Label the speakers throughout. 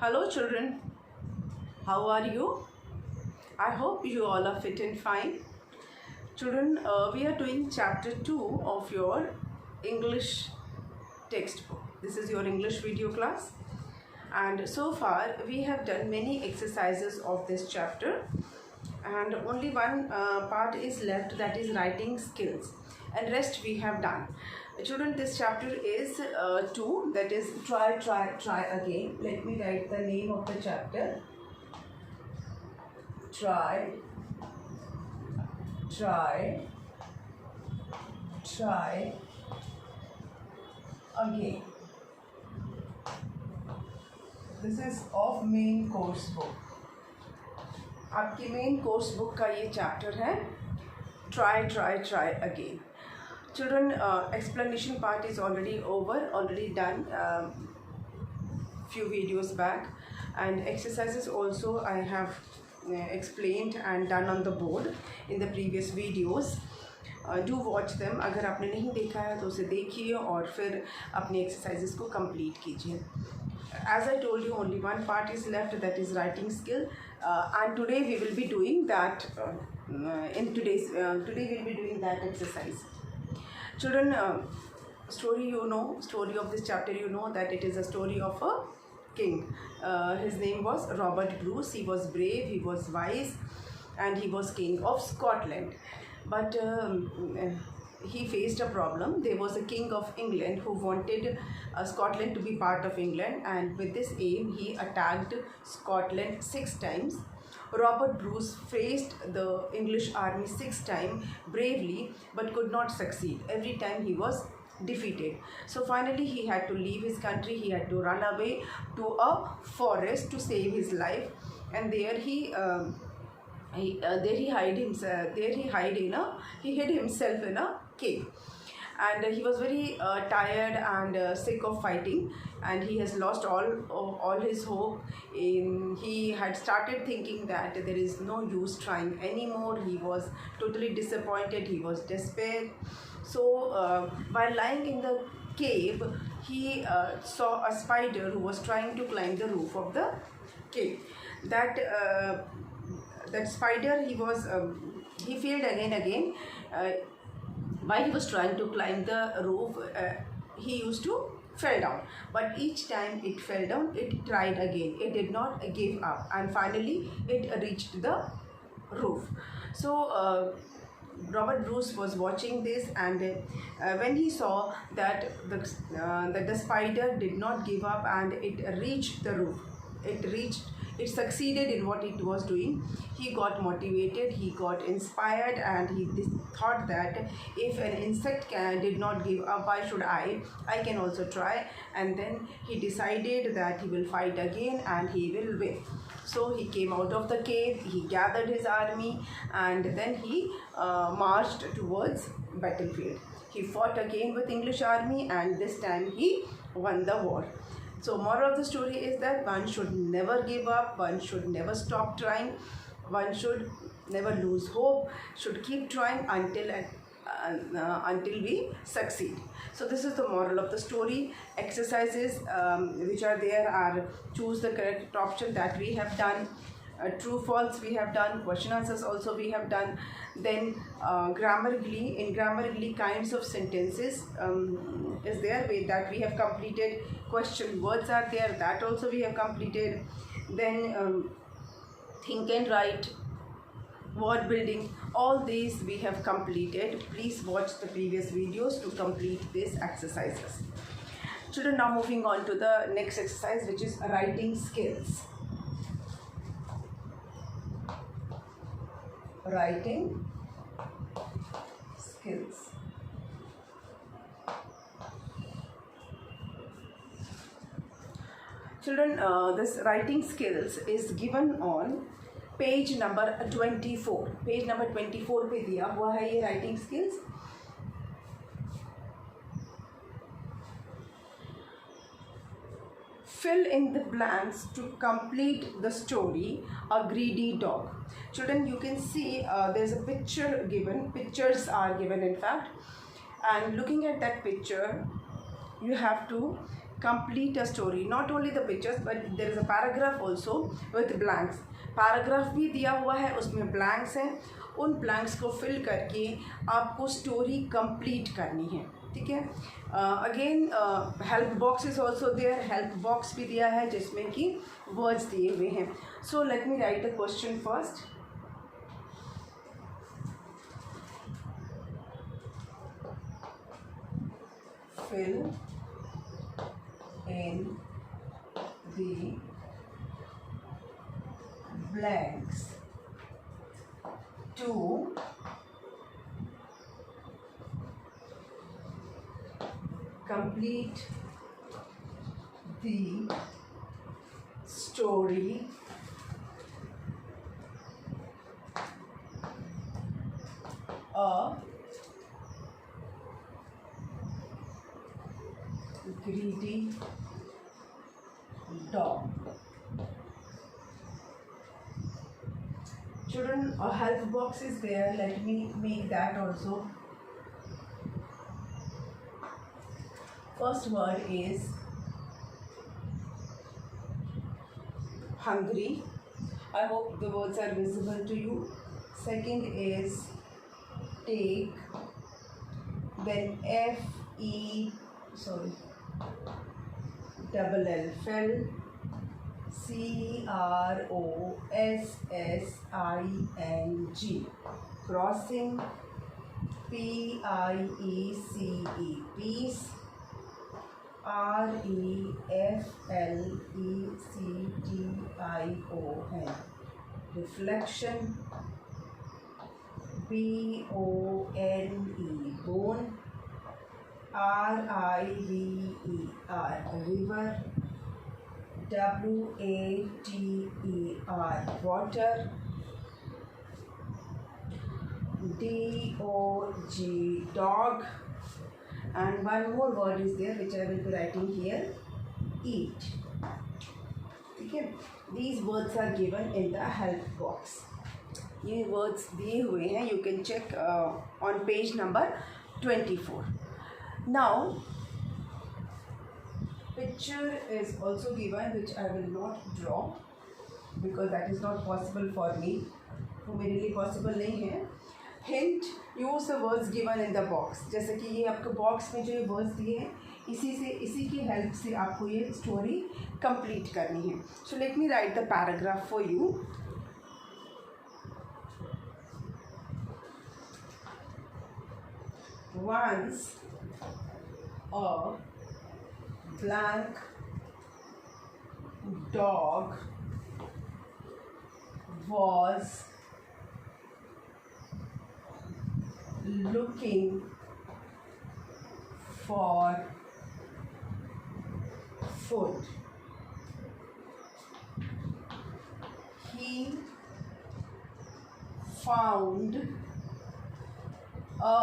Speaker 1: Hello children, how are you? I hope you all are fit and fine. Children, we are doing chapter 2 of your English textbook. This is your English video class, and so far we have done many exercises of this chapter, and only one part is left, that is writing skills, and rest we have done. Children, this chapter is 2, that is try again. Let me write the name of the chapter. Try again. This is of main course book. आपकी main course book का ये chapter है try again. Children, explanation part is already over, already done few videos back, and exercises also I have explained and done on the board in the previous videos. Do watch them. अगर आपने नहीं देखा है तो उसे देखिए और फिर अपनी exercises को complete कीजिए. As I told you, only one part is left, that is writing skill, and today we will be doing that. Today we will be doing that exercise. Children, story of this chapter, you know that it is a story of a king. His name was Robert Bruce. He was brave, he was wise, and he was king of Scotland. But he faced a problem. There was a king of England who wanted Scotland to be part of England, and with this aim he attacked Scotland 6 times. Robert Bruce faced the English army 6 times bravely, but could not succeed. Every time he was defeated. So finally he had to leave his country. He had to run away to a forest to save his life, and there he hid himself in a cave. And he was very tired and sick of fighting, and he has lost all his hope. He had started thinking that there is no use trying anymore. He was totally disappointed. He was despair. So while lying in the cave, he saw a spider who was trying to climb the roof of the cave. That spider, he failed again. While he was trying to climb the roof, he used to fell down, but each time it fell down, it tried again. It did not give up, and finally it reached the roof. So Robert Bruce was watching this, and when he saw that the spider did not give up and it reached the roof, it succeeded in what it was doing, he got motivated, he got inspired, and he thought that if an insect did not give up, why should I can also try. And then he decided that he will fight again and he will win. So he came out of the cave, he gathered his army, and then he marched towards battlefield. He fought again with English army, and this time he won the war. So moral of the story is that one should never give up, one should never stop trying, one should never lose hope, should keep trying until we succeed. So this is the moral of the story. Exercises which are there are: choose the correct option, that we have done. True false we have done. Question answers also we have done. Then grammatically kinds of sentences is there, that we have completed. Question words are there, that also we have completed. Then think and write, word building, all these we have completed. Please watch the previous videos to complete these exercises. Children, now moving on to the next exercise, which is writing skills. Writing skills. Children, this writing skills is given on page number 24. Page number 24 पे दिया हुआ है ये writing skills. Fill in the blanks to complete the story, A Greedy Dog. Children, you can see there's a picture given. Pictures are given, in fact. And looking at that picture, you have to complete a story. Not only the pictures but there is a paragraph also with blanks. Paragraph भी दिया हुआ है, उसमें blanks हैं, उन blanks को fill करके आपको स्टोरी कंप्लीट करनी है, ठीक है. Again help box is also there. Help box भी दिया है जिसमें कि वर्ड्स दिए हुए हैं. So let me write the question first. fill in the blanks to complete the story a greedy dog. Children, a help box is there. Let me make that also. First word is hungry. I hope the words are visible to you. Second is take. Then double L, fell. CROSSING, crossing. PIECE, peace. REFLECTION, reflection. BONE, bone. RIVER, river. WATER, water. DOG, dog. And one more word is there which I will be writing here, eat. Okay, these words are given in the help box. ये words दिए हुए हैं, you can check on page number 24. Now picture is also given which I will not draw because that is not possible for me, वो मेरे लिए possible नहीं है. Hint, use the words given in the box. जैसे कि ये आपको box में जो ये वर्ड्स दिए हैं इसी की हेल्प से आपको ये स्टोरी कंप्लीट करनी है. सो let me write the paragraph for you. Once a blank dog was looking for food. He found a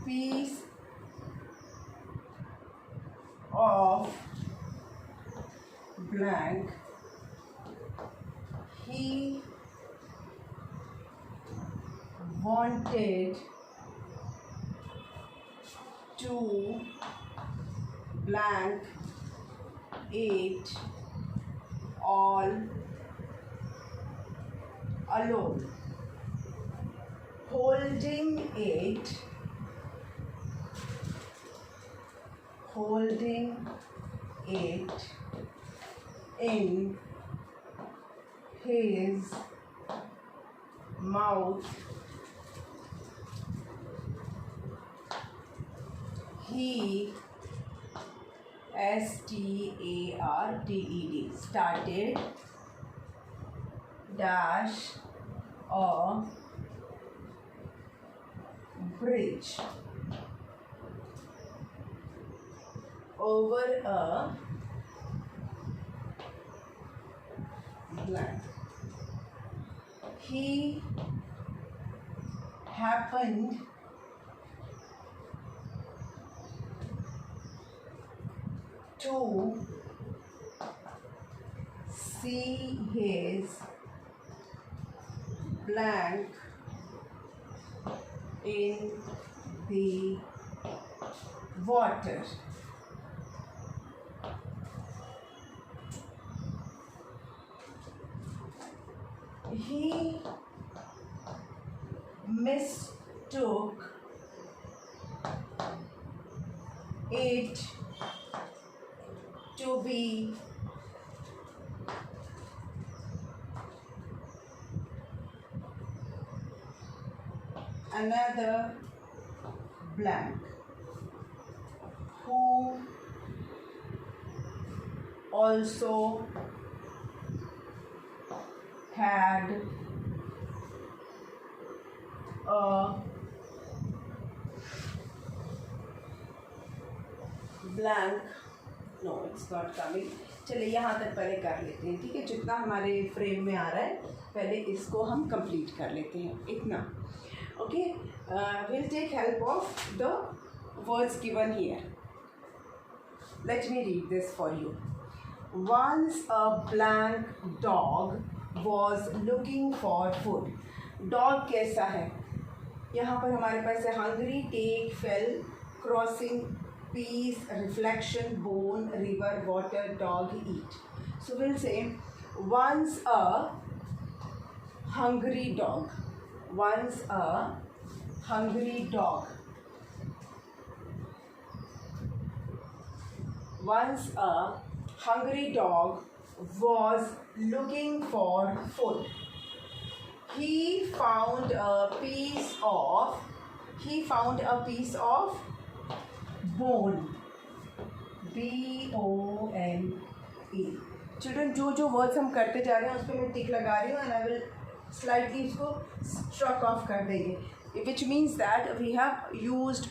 Speaker 1: piece of blank. He wanted to blank it all alone. Holding it in his mouth, he started dash a bridge over a blank. He happened to see his blank in the water. He mistook it to be another blank who also had a blank. No, it's not coming. चलिए यहाँ तक पहले कर लेते हैं, ठीक है। जितना हमारे फ्रेम में आ रहा है पहले इसको हम कंप्लीट कर लेते हैं, इतना। Okay, we'll take help of the words given here. Let me read this for you. Once a blank dog was looking for food. Dog कैसा है? यहाँ पर हमारे पास है hungry, take, fell, crossing, piece, reflection, bone, river, water, dog, eat. So we'll say once a hungry dog. Once a hungry dog. Once a hungry dog was looking for food. He found a piece of bone. B-O-N-E. Children, जो words हम करते जा रहे हैं उस पर मैं टिक लगा रही हूँ एंड आई विल स्लाइटली इसको स्ट्रक ऑफ कर देंगे, which means that we have used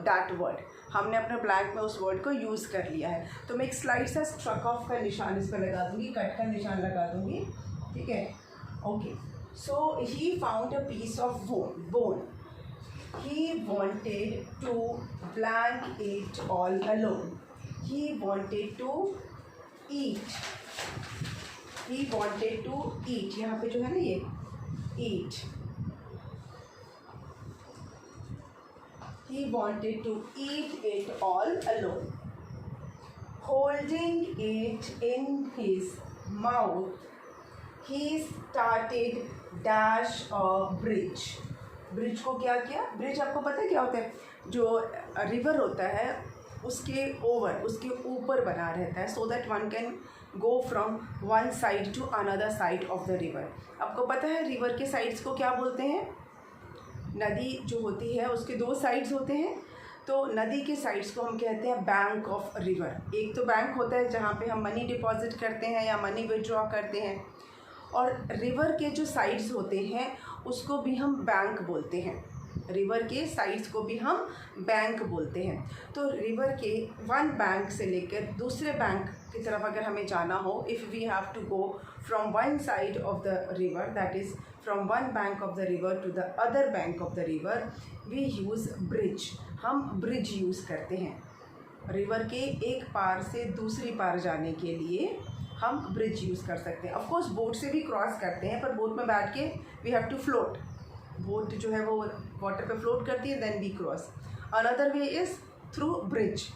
Speaker 1: that word. हमने अपने ब्लैंक में उस वर्ड को यूज़ कर लिया है. तो मैं एक स्लाइड सा स्ट्रक ऑफ का निशान इस पर लगा दूँगी, कट का निशान लगा दूँगी, ठीक है. Okay, so he found a piece of bone. He wanted to blank it all alone. He wanted to eat. He wanted to eat. यहाँ पे जो है ना ये eat. He wanted to eat it all alone. Holding it in his mouth, he started dash a bridge. Bridge को क्या किया? Bridge आपको पता है क्या होता है? जो रिवर होता है उसके उसके ऊपर बना रहता है, so that one can go from one side to another side of the river. आपको पता है रिवर के साइड्स को क्या बोलते हैं? नदी जो होती है उसके दो साइड्स होते हैं, तो नदी के साइड्स को हम कहते हैं बैंक ऑफ रिवर. एक तो बैंक होता है जहाँ पे हम मनी डिपॉजिट करते हैं या मनी विड्रॉ करते हैं, और रिवर के जो साइड्स होते हैं उसको भी हम बैंक बोलते हैं. रिवर के साइड्स को भी हम बैंक बोलते हैं. तो रिवर के वन बैंक से लेकर दूसरे बैंक की तरफ अगर हमें जाना हो, if we have to go from one side of the river, that is from one bank of the river to the other bank of the river, we use bridge. हम ब्रिज यूज़ करते हैं. River के एक पार से दूसरी पार जाने के लिए हम ब्रिज यूज़ कर सकते हैं. ऑफकोर्स बोट से भी क्रॉस करते हैं, पर बोट में बैठ के we have to float. Boat जो है वो वाटर पे फ्लोट करती है, then we cross. Another way is through bridge,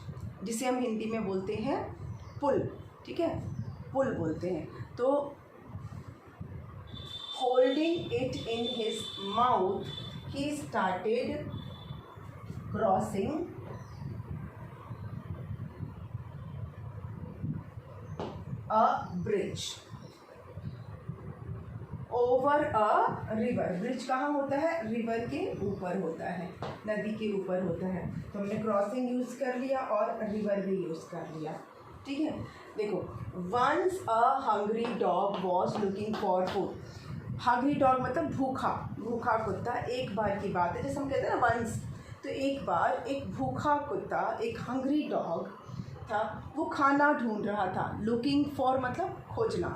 Speaker 1: जिसे हम हिंदी में बोलते हैं पुल, ठीक है, पुल बोलते हैं. तो holding it in his mouth he started crossing a bridge over a river. Bridge कहाँ होता है? रिवर के ऊपर होता है, नदी के ऊपर होता है. तो हमने क्रॉसिंग यूज़ कर लिया और रिवर भी यूज़ कर लिया, ठीक है. देखो, once a hungry dog was looking for food. hungry dog मतलब भूखा कुत्ता. एक बार की बात है, जैसे हम कहते हैं ना once, तो एक बार एक भूखा कुत्ता, एक hungry dog था, वो खाना ढूंढ रहा था. लुकिंग फॉर मतलब खोजना,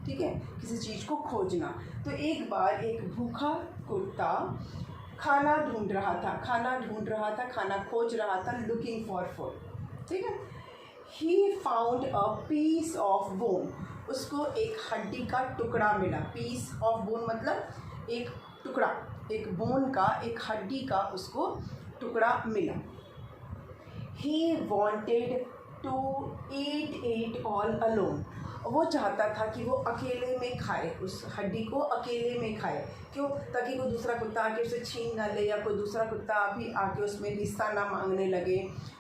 Speaker 1: ठीक है, किसी चीज़ को खोजना. तो एक बार एक भूखा कुत्ता खाना ढूंढ रहा था, खाना खोज रहा था, लुकिंग फॉर फूड, ठीक है. He found a piece of bone. उसको एक हड्डी का टुकड़ा मिला. पीस ऑफ बोन मतलब एक टुकड़ा, एक बोन का, एक हड्डी का उसको टुकड़ा मिला. He wanted to eat it all alone. वो चाहता था कि वो अकेले में खाए, उस हड्डी को अकेले में खाए। क्यों? ताकि कोई दूसरा कुत्ता आके उसे छीन ना ले, या कोई दूसरा कुत्ता भी आके उसमें हिस्सा ना मांगने लगे।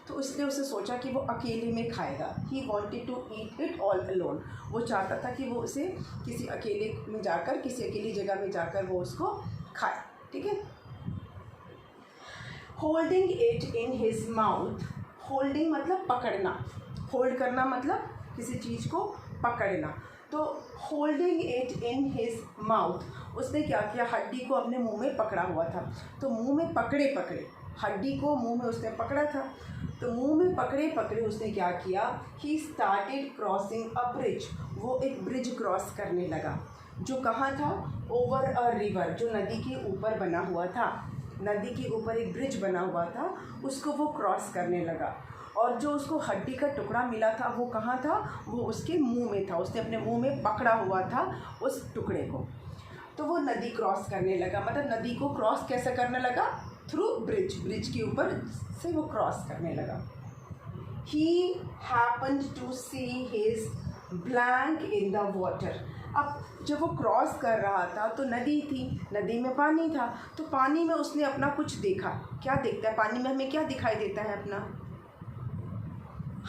Speaker 1: तो इसलिए उसे सोचा कि वो अकेले में खाएगा। He wanted to eat it all alone. वो चाहता था कि वो उसे किसी अकेले में जाकर, किसी अकेली जगह में जाकर वो उसको खाए। ठीक है। Holding it in his mouth. Holding मतलब पकड़ना, होल्ड करना मतलब किसी चीज़ को पकड़ना। तो holding it in his mouth, उसने क्या किया, हड्डी को अपने मुंह में पकड़ा हुआ था। तो मुंह में पकड़े पकड़े हड्डी को मुंह में उसने पकड़ा था। तो मुंह में पकड़े पकड़े उसने क्या किया, he started crossing a bridge. वो एक ब्रिज क्रॉस करने लगा, जो कहाँ था, ओवर अ रिवर, जो नदी के ऊपर बना हुआ था। नदी के ऊपर एक ब्रिज बना हुआ था, उसको वो क्रॉस करने लगा। और जो उसको हड्डी का टुकड़ा मिला था वो कहाँ था, वो उसके मुंह में था। उसने अपने मुंह में पकड़ा हुआ था उस टुकड़े को। तो वो नदी क्रॉस करने लगा, मतलब नदी को क्रॉस कैसे करने लगा, थ्रू ब्रिज, ब्रिज के ऊपर से वो क्रॉस करने लगा। He happened to see his blank in the water. अब जब वो क्रॉस कर रहा था तो नदी थी, नदी में पानी था, तो पानी में उसने अपना कुछ देखा। क्या देखता है पानी में, हमें क्या दिखाई देता है अपना,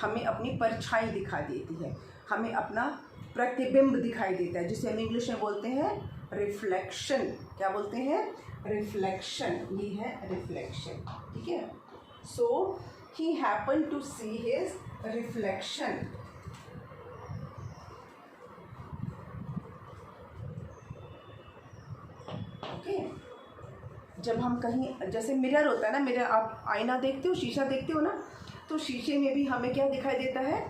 Speaker 1: हमें अपनी परछाई दिखाई देती है, हमें अपना प्रतिबिंब दिखाई देता है, जिसे हम इंग्लिश में बोलते हैं रिफ्लेक्शन। क्या बोलते हैं, रिफ्लेक्शन। ये है रिफ्लेक्शन। ठीक है। So he happen to see his reflection. Okay. जब हम कहीं, जैसे मिरर होता है ना, मिरर, आप आईना देखते हो, शीशा देखते हो ना, तो शीशे में भी हमें क्या दिखाई देता है,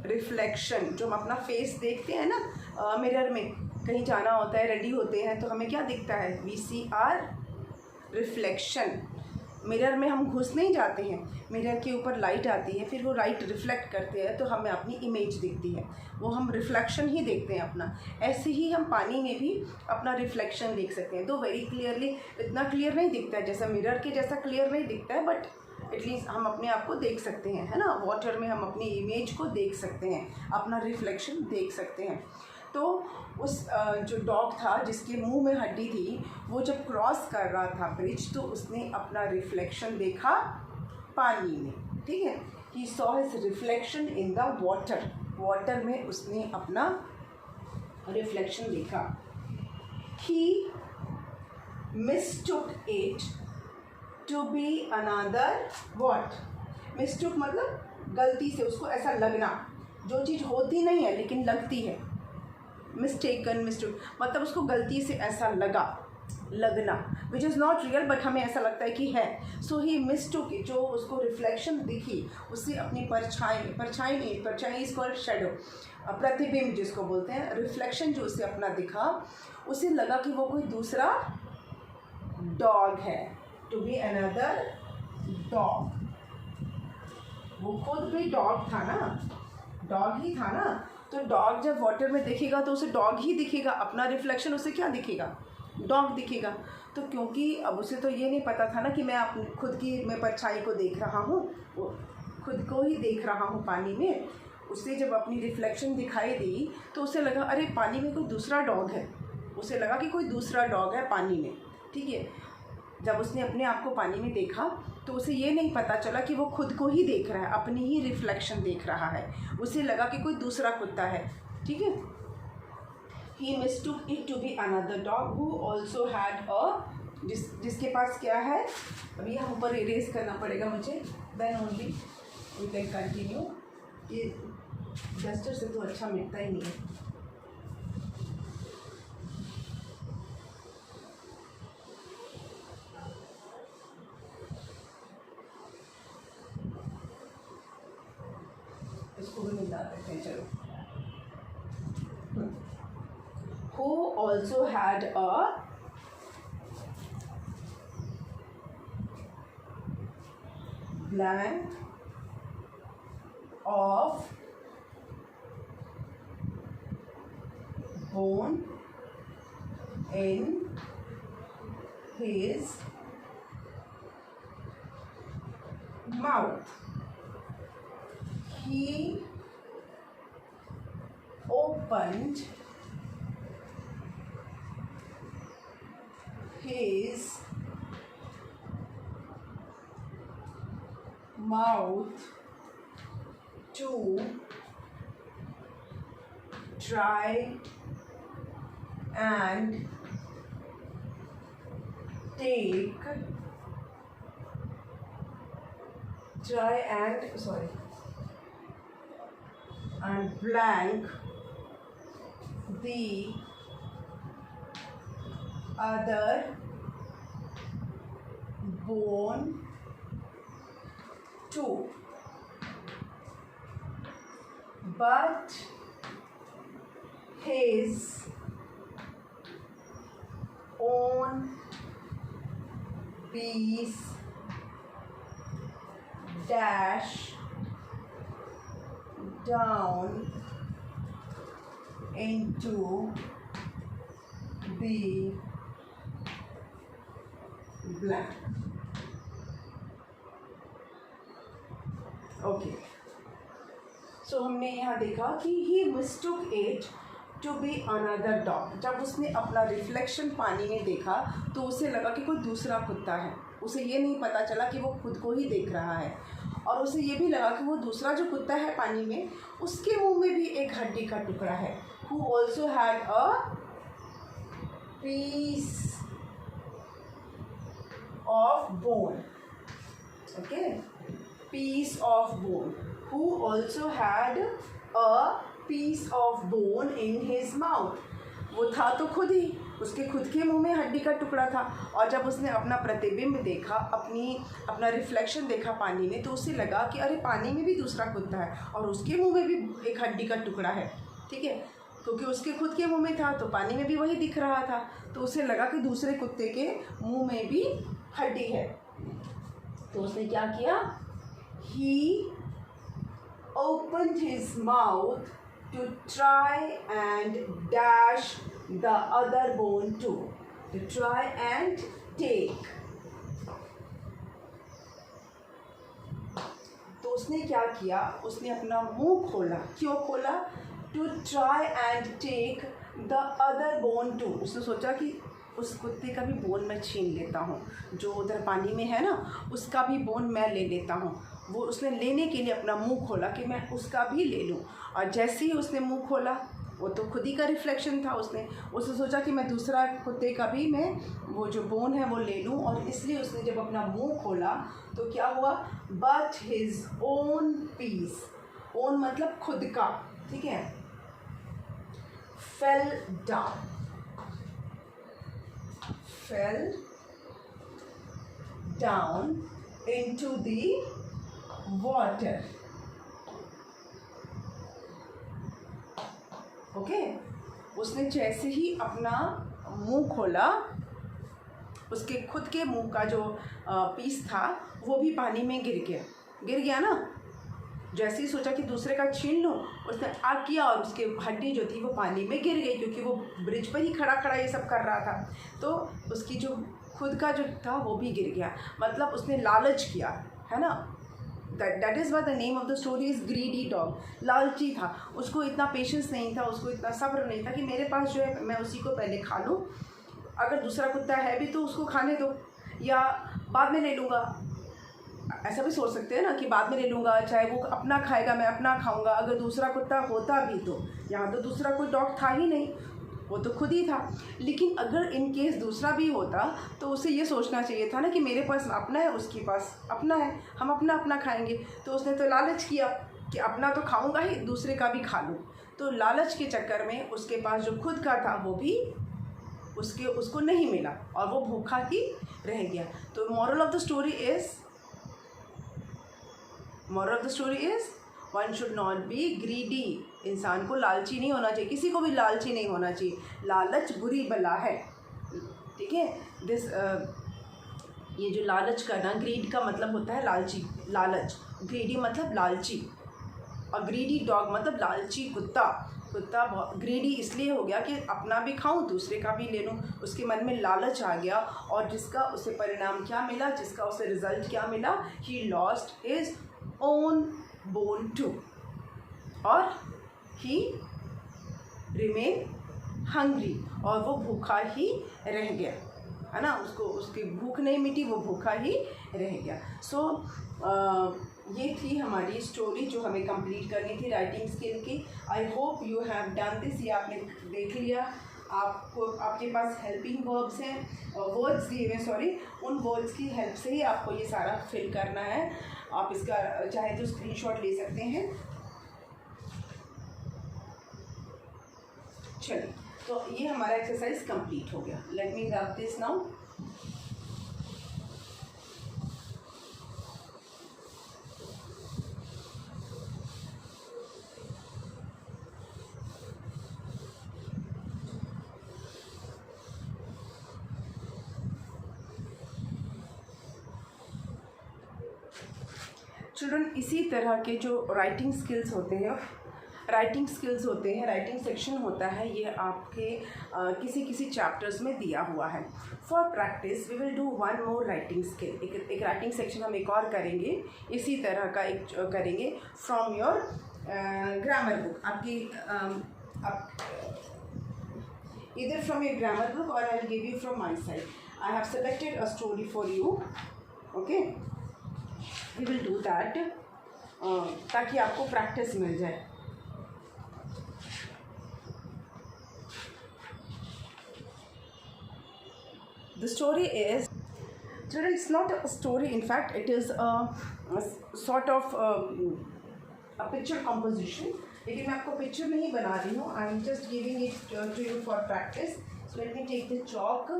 Speaker 1: रिफ्लेक्शन। जो हम अपना फेस देखते हैं ना मिरर में, कहीं जाना होता है, रेडी होते हैं, तो हमें क्या दिखता है, we see our reflection. Mirror में हम घुस नहीं जाते हैं, मिरर के ऊपर लाइट आती है, फिर वो लाइट रिफ्लेक्ट करते हैं, तो हमें अपनी इमेज दिखती है, वो हम रिफ्लेक्शन ही देखते हैं अपना। ऐसे ही हम पानी में भी अपना रिफ्लेक्शन देख सकते हैं। तो वेरी क्लियरली, इतना क्लियर नहीं दिखता है, जैसा मिरर के जैसा क्लियर नहीं दिखता है, बट एटलीस्ट हम अपने आप को देख सकते हैं, है ना। वाटर में हम अपनी इमेज को देख सकते हैं, अपना रिफ्लेक्शन देख सकते हैं। तो उस जो डॉग था जिसके मुंह में हड्डी थी, वो जब क्रॉस कर रहा था ब्रिज, तो उसने अपना रिफ्लेक्शन देखा पानी में। ठीक है। He saw his reflection in the water. Water में उसने अपना रिफ्लेक्शन देखा। He mistook it to be another what. Mistook मतलब गलती से, उसको ऐसा लगना, जो चीज़ होती नहीं है लेकिन लगती है। मिस्टेकन, मिस्टूक मतलब उसको गलती से ऐसा लगा, लगना, which is not real, but हमें ऐसा लगता है कि है। सो ही मिस्टूक इट, जो उसको रिफ्लेक्शन दिखी, उससे अपनी परछाई, परछाई नहीं, परछाई इज कॉल्ड शैडो, प्रतिबिंब जिसको बोलते हैं, रिफ्लेक्शन जो उसे अपना दिखा, उसे लगा कि वो कोई दूसरा डॉग है, टू बी अनदर डॉग। वो खुद भी डॉग था ना, डॉग ही था ना। तो डॉग जब वाटर में दिखेगा तो उसे डॉग ही दिखेगा, अपना रिफ्लेक्शन उसे क्या दिखेगा, डॉग दिखेगा। तो क्योंकि अब उसे तो ये नहीं पता था ना कि मैं अपनी खुद की, मैं परछाई को देख रहा हूँ, वो खुद को ही देख रहा हूँ पानी में। उसे जब अपनी रिफ्लेक्शन दिखाई दी तो उसे लगा अरे पानी में कोई दूसरा डॉग है, उसे लगा कि कोई दूसरा डॉग है पानी में। ठीक है। जब उसने अपने आप को पानी में देखा तो उसे ये नहीं पता चला कि वो खुद को ही देख रहा है, अपनी ही रिफ्लेक्शन देख रहा है, उसे लगा कि कोई दूसरा कुत्ता है। ठीक है। He mistook it to be another dog who also had a, जिसके पास क्या है, अभी यहाँ ऊपर इरेज करना पड़ेगा मुझे, then only we can continue. ये डस्टर से तो अच्छा मिटता ही नहीं है। इसको भी मिटा देते हैं, चलो। Who also had a blank of bone in his mouth. He opened his mouth to try and blank the other bone too, but his own piece dash down into the blank. Okay, so हमने यहाँ देखा कि he mistook it to be another dog. जब उसने अपना reflection पानी में देखा तो उसे लगा कि कोई दूसरा कुत्ता है. उसे ये नहीं पता चला कि वो खुद को ही देख रहा है, और उसे ये भी लगा कि वो दूसरा जो कुत्ता है पानी में उसके मुंह में भी एक हड्डी का टुकड़ा है. Who also had a piece of bone. Okay, piece of bone. Who also had a piece of bone in his mouth. वो था तो खुद ही, उसके खुद के मुंह में हड्डी का टुकड़ा था. और जब उसने अपना प्रतिबिंब देखा, अपना रिफ्लेक्शन देखा पानी में, तो उसे लगा कि अरे पानी में भी दूसरा कुत्ता है और उसके मुंह में भी एक हड्डी का टुकड़ा है. ठीक है, क्योंकि उसके खुद के मुंह में था तो पानी में भी वही दिख रहा था. तो उसे लगा कि दूसरे कुत्ते के मुंह में भी हड्डी है. तो उसने क्या किया? He opened his mouth to try and dash the other bone too, to try and take. तो उसने क्या किया? उसने अपना मुंह खोला. क्यों खोला? To try and take the other bone too. उसने सोचा कि उस कुत्ते का भी बोन मैं छीन लेता हूँ, जो उधर पानी में है ना, उसका भी बोन मैं ले लेता हूँ. वो उसने लेने के लिए अपना मुंह खोला कि मैं उसका भी ले लूँ. और जैसे ही उसने मुंह खोला, वो तो खुद ही का रिफ्लेक्शन था. उसने सोचा कि मैं दूसरा कुत्ते का भी मैं वो जो बोन है वो ले लूँ. और इसलिए उसने जब अपना मुंह खोला तो क्या हुआ? But his own piece, own मतलब खुद का, ठीक है, fell down, fell down into the water. ओके, उसने जैसे ही अपना मुंह खोला, उसके खुद के मुंह का जो पीस था वो भी पानी में गिर गया ना. जैसे ही सोचा कि दूसरे का छीन लूँ, उसने आग किया और उसके हड्डी जो थी वो पानी में गिर गई, क्योंकि वो ब्रिज पर ही खड़ा ये सब कर रहा था. तो उसकी जो खुद का जो था वो भी गिर गया. मतलब उसने लालच किया, है ना. That is what the name of the story is greedy dog. लालची था, उसको इतना पेशेंस नहीं था, उसको इतना सब्र नहीं था कि मेरे पास जो है मैं उसी को पहले खा लूँ, अगर दूसरा कुत्ता है भी तो उसको खाने दो, या बाद में ले लूँगा. ऐसा भी सोच सकते हैं ना कि बाद में ले लूँगा, चाहे वो अपना खाएगा मैं अपना खाऊंगा. अगर दूसरा कुत्ता होता भी तो यहाँ तो दूसरा कोई डॉग था ही नहीं, वो तो खुद ही था. लेकिन अगर इन केस दूसरा भी होता तो उसे ये सोचना चाहिए था ना कि मेरे पास अपना है, उसके पास अपना है, हम अपना अपना खाएंगे. तो उसने तो लालच किया कि अपना तो खाऊंगा ही, दूसरे का भी खा लूँ. तो लालच के चक्कर में उसके पास जो खुद का था वो भी उसको नहीं मिला और वो भूखा ही रह गया. तो moral of the story is one should not be greedy. इंसान को लालची नहीं होना चाहिए, किसी को भी लालची नहीं होना चाहिए. लालच बुरी बला है, ठीक है. ये जो लालच करना, ग्रीड का मतलब होता है लालची, लालच. ग्रीडी मतलब लालची, और ग्रीडी डॉग मतलब लालची कुत्ता. कुत्ता बहुत ग्रीडी इसलिए हो गया कि अपना भी खाऊं दूसरे का भी ले लूं, उसके मन में लालच आ गया, और जिसका उसे परिणाम क्या मिला, जिसका उसे रिजल्ट क्या मिला, he lost his own bone too, और ही रिमेन हंग्री, और वो भूखा ही रह गया, है ना, उसको उसकी भूख नहीं मिटी, वो भूखा ही रह गया। सो ये थी हमारी स्टोरी जो हमें कंप्लीट करनी थी राइटिंग स्किल की। I hope you have done this, ये आपने देख लिया। आपको आपके पास हेल्पिंग वर्ब्स हैं, वर्ड्स दिए हुए, सॉरी, उन वर्ड्स की हेल्प से ही आपको ये सारा फिल करना है। आप इसका चाहे तो स्क्रीनशॉट ले सकते हैं। चलिए, तो ये हमारा एक्सरसाइज कंप्लीट हो गया। Let me rub this now. Children, इसी तरह के जो राइटिंग स्किल्स होते हैं, राइटिंग सेक्शन होता है, ये आपके किसी किसी चैप्टर्स में दिया हुआ है। For practice we will do one more writing skill, एक राइटिंग सेक्शन हम एक और करेंगे, इसी तरह का एक करेंगे फ्रॉम योर ग्रामर बुक, आपकी either from your grammar book or I will give you from my side. I have selected a story for you. Okay, we will do that ताकि आपको प्रैक्टिस मिल जाए। The story is, children, it's not a story, in fact it is a sort of a picture composition, लेकिन मैं आपको picture नहीं बना रही हूँ, I am just giving it to you for practice. So let me take the chalk,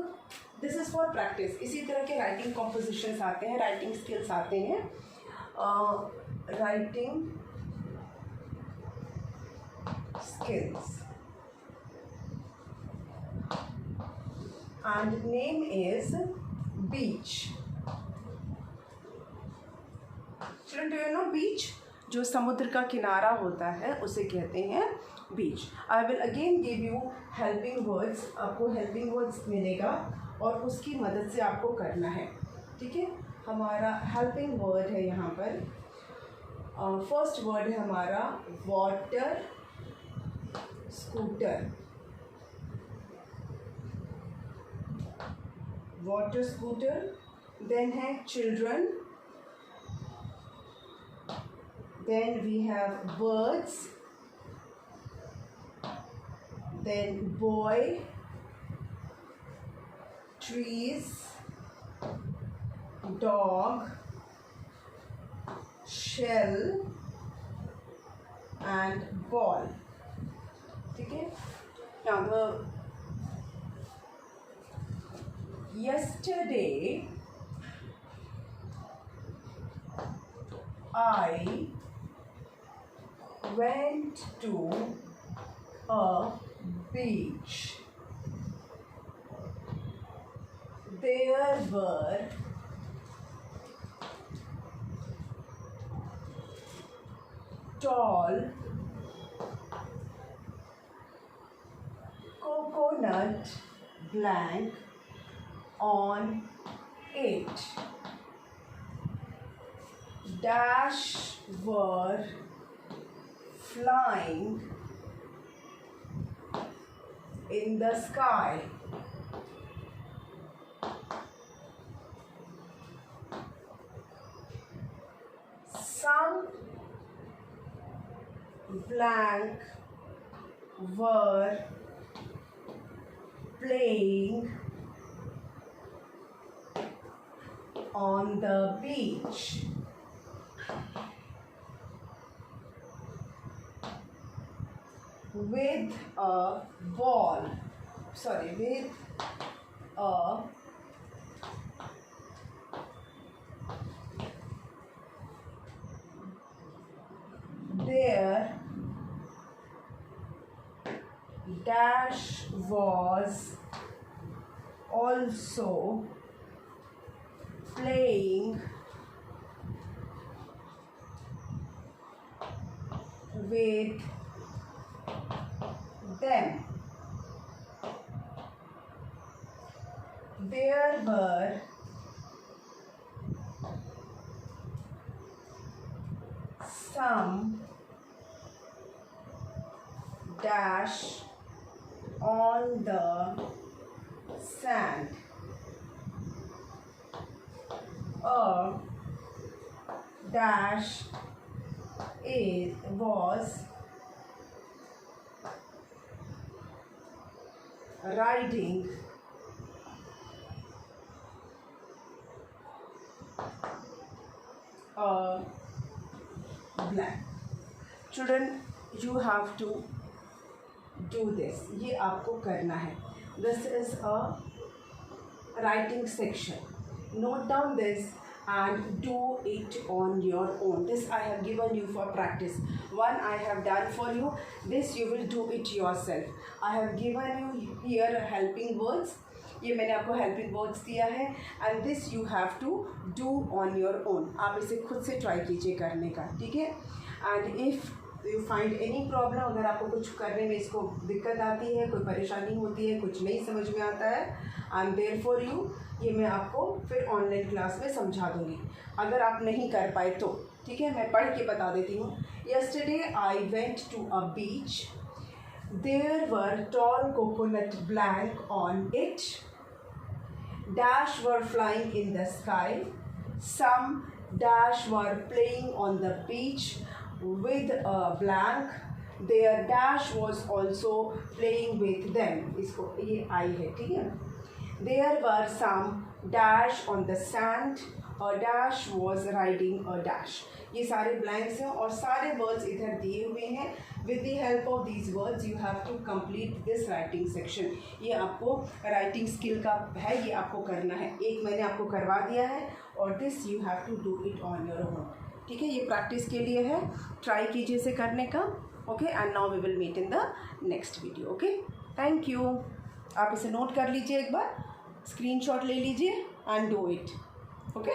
Speaker 1: this is for practice. इसी तरह के राइटिंग कॉम्पोजिशंस आते हैं, राइटिंग स्किल्स आते हैं, writing skills, and name is beach. Children, do you know beach? जो समुद्र का किनारा होता है उसे कहते हैं बीच। I will again give you helping words, आपको हेल्पिंग वर्ड्स मिलेगा और उसकी मदद से आपको करना है, ठीक है। हमारा हेल्पिंग वर्ड है यहाँ पर, फर्स्ट वर्ड है हमारा water scooter, water scooter. Then है children, then we have birds, then boy, trees, dog, shell and ball, ठीक है। Now yesterday I went to a beach. There were tall coconut plank on it. Dash were flying in the sky. Some blank were playing on the beach. With a ball, sorry, with a there Dash was also playing with them. There were some dash on the sand. A dash was riding a blank. Children, you have to do this. ये आपको करना है. This is a writing section. Note down this and do it on your own. This I have given you for practice. One I have done for you. This you will do it yourself. I have given you here helping words. ये मैंने आपको helping words दिया है and this you have to do on your own. आप इसे खुद से try कीजिए करने का, ठीक है. And if you find any problem, अगर आपको कुछ करने में इसको दिक्कत आती है, कोई परेशानी होती है, कुछ नहीं समझ में आता है, I am there for you. ये मैं आपको फिर ऑनलाइन क्लास में समझा दूँगी अगर आप नहीं कर पाए तो, ठीक है. मैं पढ़ के बता देती हूँ. Yesterday I went to a beach. There were tall coconut plank on it. Dash were flying in the sky. Some dash were playing on the beach with a blank. Their dash was also playing with them. इसको ये आई है, ठीक है. There were some dash on the sand. A dash was riding a dash. ये सारे blanks हैं और सारे वर्ड्स इधर दिए हुए हैं. With the help of these words you have to complete this writing section. ये आपको राइटिंग स्किल का है, ये आपको करना है. एक मैंने आपको करवा दिया है और this you have to do it on your own, ठीक है. ये प्रैक्टिस के लिए है, ट्राई कीजिए इसे करने का. Okay, and now we will meet in the next video. Okay, thank you. आप इसे नोट कर लीजिए, एक बार स्क्रीनशॉट ले लीजिए एंड डू इट. Okay.